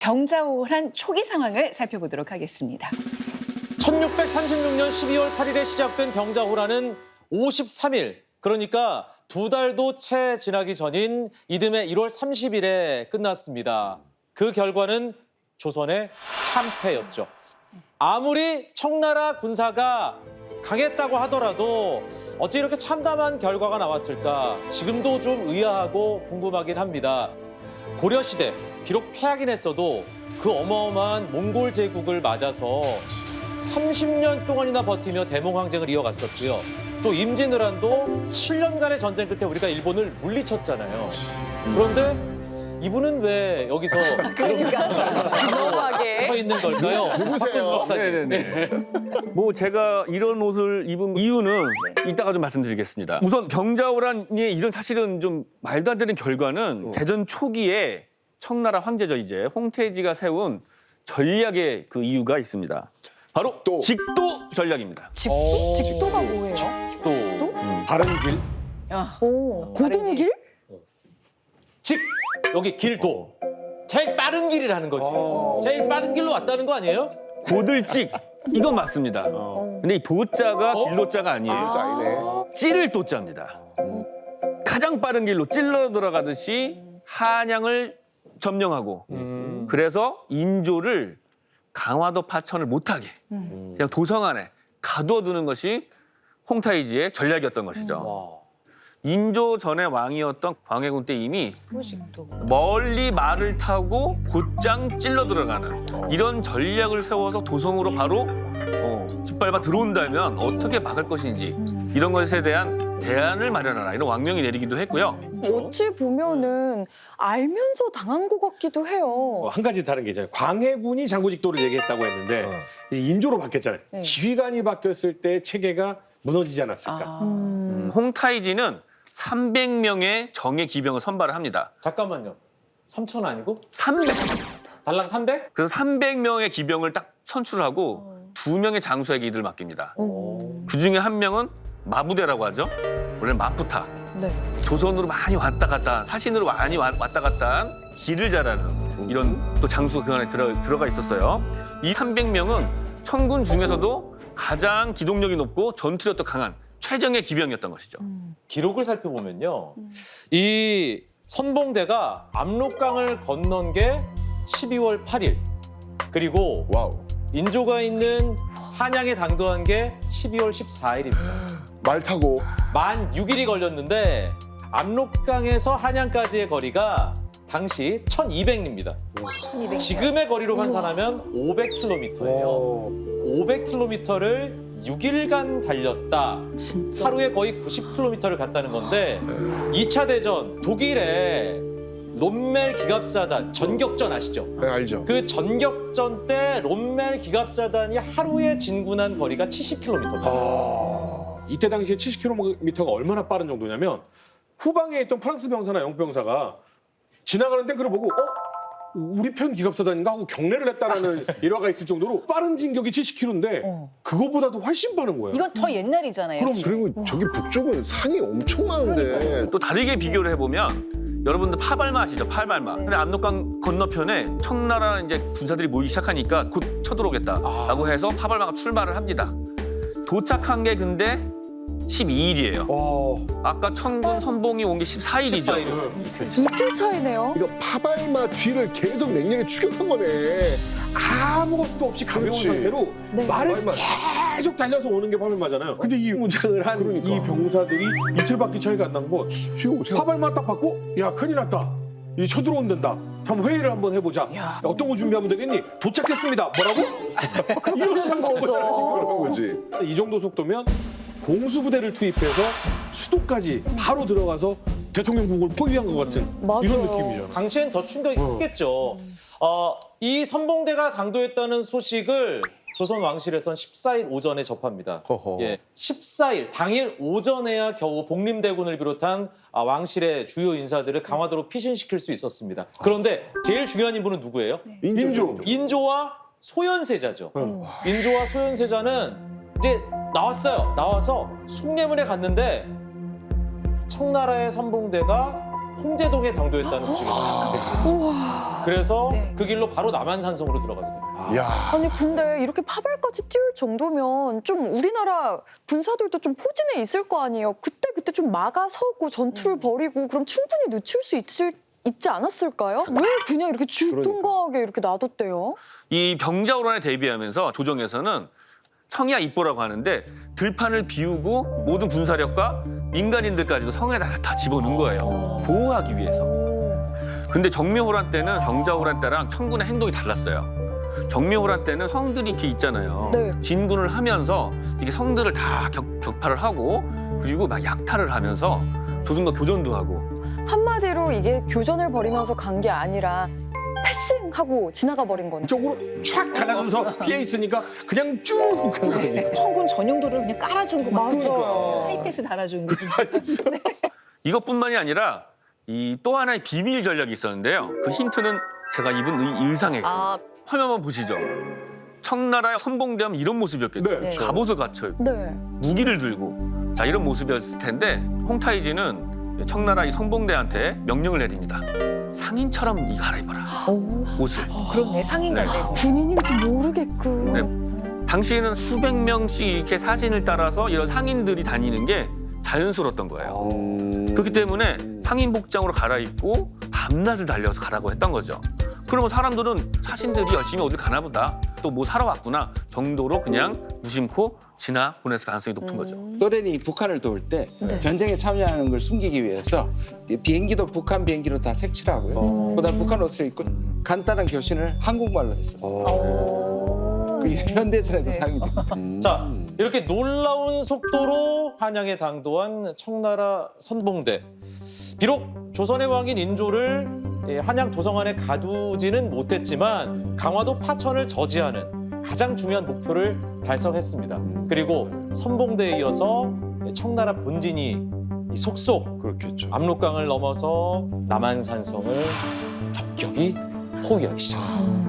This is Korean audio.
병자호란 초기 상황을 살펴보도록 하겠습니다. 1636년 12월 8일에 시작된 병자호란은 53일, 그러니까 2달도 채 지나기 전인 이듬해 1월 30일에 끝났습니다. 그 결과는 조선의 참패였죠. 아무리 청나라 군사가 강했다고 하더라도 어찌 이렇게 참담한 결과가 나왔을까? 지금도 좀 의아하고 궁금하긴 합니다. 고려시대, 비록 패하긴 했어도 그 어마어마한 몽골 제국을 맞아서 30년 동안이나 버티며 대몽항쟁을 이어갔었고요. 또 임진왜란도 7년간의 전쟁 끝에 우리가 일본을 물리쳤잖아요. 그런데 이분은 왜 여기서 너무하게 서 있는 걸까요? 누구세요? 박사님. 네네네. 뭐 제가 이런 옷을 입은 이유는 이따가 좀 말씀드리겠습니다. 우선 병자호란의 이런 사실은 좀 말도 안 되는 결과는 대전 초기에 청나라 황제죠 이제 홍태지가 세운 전략의 그 이유가 있습니다. 바로 직도 전략입니다. 직도? 직도가 뭐예요? 또 바른 길? 오, 고든 길? 직, 여기 길도. 제일 빠른 길이라는 거지. 제일 빠른 길로 왔다는 거 아니에요? 고들찍 이건 맞습니다. 근데 이 도자가 길도자가 아니에요. 짜이네. 찌를 도자입니다. 가장 빠른 길로 찔러 들어가듯이 한양을 점령하고 그래서 인조를 강화도 파천을 못하게 그냥 도성 안에 가둬두는 것이 홍타이지의 전략이었던 것이죠. 인조 전의 왕이었던 광해군 때 이미 멀리 말을 타고 곧장 찔러 들어가는 이런 전략을 세워서 도성으로 바로 짓밟아 들어온다면 어떻게 막을 것인지 이런 것에 대한 대안을 마련하라 이런 왕명이 내리기도 했고요. 어찌 보면은 알면서 당한 것 같기도 해요. 한 가지 다른 게 있잖아요. 광해군이 장구직도를 얘기했다고 했는데 인조로 바뀌었잖아요. 네. 지휘관이 바뀌었을 때 체계가 무너지지 않았을까. 홍타이지는 300명의 정예 기병을 선발을 합니다. 잠깐만요. 3천 아니고? 300. 달랑 300? 그래서 300명의 기병을 딱 선출을 하고 2명의 장수에게 이들을 맡깁니다. 그 중에 한 명은 마부대라고 하죠. 원래는 마부타. 네. 조선으로 많이 왔다 갔다 한, 사신으로 많이 왔다 갔다 한 길을 잘하는 이런 또 장수가 그 안에 들어가 있었어요. 이 300명은 청군 중에서도 가장 기동력이 높고 전투력도 강한 최정예 기병이었던 것이죠. 기록을 살펴보면요. 이 선봉대가 압록강을 건넌 게 12월 8일. 그리고 와우. 인조가 있는 한양에 당도한 게 12월 14일입니다. 말 타고. 만 6일이 걸렸는데 압록강에서 한양까지의 거리가 당시 1200리입니다. 지금의 거리로換算하면 500km예요. 500km를 6일간 달렸다. 하루에 거의 90km를 갔다는 건데 2차 대전 독일의 롬멜 기갑사단 전격전 아시죠? 네, 알죠. 그 전격전 때 롬멜 기갑사단이 하루에 진군한 거리가 70km입니다. 이때 당시에 70km가 얼마나 빠른 정도냐면 후방에 있던 프랑스 병사나 영국 병사가 지나가는 탱크를 보고 우리 편 기갑사단인가 하고 경례를 했다라는 일화가 있을 정도로 빠른 진격이 70km인데 그거보다도 훨씬 빠른 거예요. 이건 더 옛날이잖아요. 그리고 저기 북쪽은 산이 엄청 많은데. 또 다르게 비교를 해보면 여러분들 파발마 아시죠? 파발마. 근데 압록강 건너편에 청나라 이제 군사들이 모이기 시작하니까 곧 쳐들어오겠다라고 해서 파발마가 출발을 합니다. 도착한 게 근데 12일이에요. 아까 청군 선봉이 온 게 14일이죠. 14일. 이틀 차이네요. 이거 파발마 뒤를 계속 맹렬히 추격한 거네. 아무것도 없이 가벼운 그렇지. 상태로 네. 말을 파발마. 계속 달려서 오는 게 파발마잖아요. 근데 이 무장을 한 이 그러니까. 병사들이 이틀밖에 차이가 안 난 건 파발마 딱 받고 야 큰일 났다. 이 쳐들어온단다. 한번 회의를 한번 해보자. 어떤 거 준비하면 되겠니? 도착했습니다. 뭐라고? 이런 상황인 거잖아요. 그런 거지. 이 정도 속도면 공수부대를 투입해서 수도까지 바로 들어가서 대통령국을 포위한 것 같은 맞아요. 이런 느낌이잖아. 당시엔 더 충격이 컸겠죠. 이 선봉대가 당도했다는 소식을 조선 왕실에선 14일 오전에 접합니다. 허허. 예, 14일 당일 오전에야 겨우 복림대군을 비롯한 왕실의 주요 인사들을 강화도로 피신시킬 수 있었습니다. 그런데 제일 중요한 인물은 누구예요? 인조. 인조와 소현세자죠. 인조와 소현세자는 이제 나왔어요. 나와서 숭례문에 갔는데 청나라의 선봉대가 홍제동에 당도했다는 후식이 있습니다. 그래서 네. 그 길로 바로 남한산성으로 들어가게 됩니다. 야. 아니 근데 이렇게 파벌까지 띄울 정도면 좀 우리나라 군사들도 좀 포진해 있을 거 아니에요. 그때 좀 막아서고 전투를 벌이고 그럼 충분히 늦출 수 있지 않았을까요? 왜 그냥 이렇게 줄동가하게 이렇게 놔뒀대요? 이 병자호란에 대비하면서 조정에서는 청야 입보라고 하는데 들판을 비우고 모든 군사력과 민간인들까지도 성에다가 다 집어넣은 거예요. 보호하기 위해서. 근데 정묘호란 때는 병자호란 때랑 청군의 행동이 달랐어요. 정묘호란 때는 성들이 이렇게 있잖아요. 네. 진군을 하면서 이게 성들을 다 격파를 하고 그리고 막 약탈을 하면서 조선과 교전도 하고 한마디로 이게 교전을 벌이면서 간 게 아니라 패싱하고 지나가 버린 거네. 이쪽으로 촥 가면서 피해 있으니까 그냥 쭉 간 거지. 청군 전용도를 그냥 깔아준 것 같아요. 맞아요. 하이패스 달아준 거. 이것뿐만이 아니라 이 또 하나의 비밀 전략이 있었는데요. 그 힌트는 제가 입은 의상에 있습니다. 아, 화면만 보시죠. 청나라의 선봉대하면 이런 모습이었겠죠. 네. 갑옷을 갖춰 입고 네. 무기를 들고 자 이런 모습이었을 텐데 홍타이지는 청나라 이 선봉대한테 명령을 내립니다. 상인처럼 이 갈아입어라 옷을. 그렇네, 상인 네. 같네. 군인인지 모르겠고. 네. 당시에는 수백 명씩 이렇게 사진을 따라서 이런 상인들이 다니는 게 자연스러웠던 거예요. 그렇기 때문에 상인 복장으로 갈아입고 밤낮을 달려서 가라고 했던 거죠. 그러면 사람들은 사신들이 열심히 어딜 가나 보다 또 뭐 사러 왔구나 정도로 그냥 무심코 지나 보냈을 가능성이 높은 거죠. 소련이 북한을 도울 때 네. 전쟁에 참여하는 걸 숨기기 위해서 비행기도 북한 비행기로 다 색칠하고요. 그다음 북한 옷을 입고 간단한 교신을 한국말로 했었어요. 그 현대전에도 사용이 됩니다. 자, 이렇게 놀라운 속도로 한양에 당도한 청나라 선봉대. 비록 조선의 왕인 인조를 한양 도성안에 가두지는 못했지만 강화도 파천을 저지하는 가장 중요한 목표를 달성했습니다. 그리고 선봉대에 이어서 청나라 본진이 속속 그렇겠죠. 압록강을 넘어서 남한산성을 겹겹이 포위하기 시작합니다.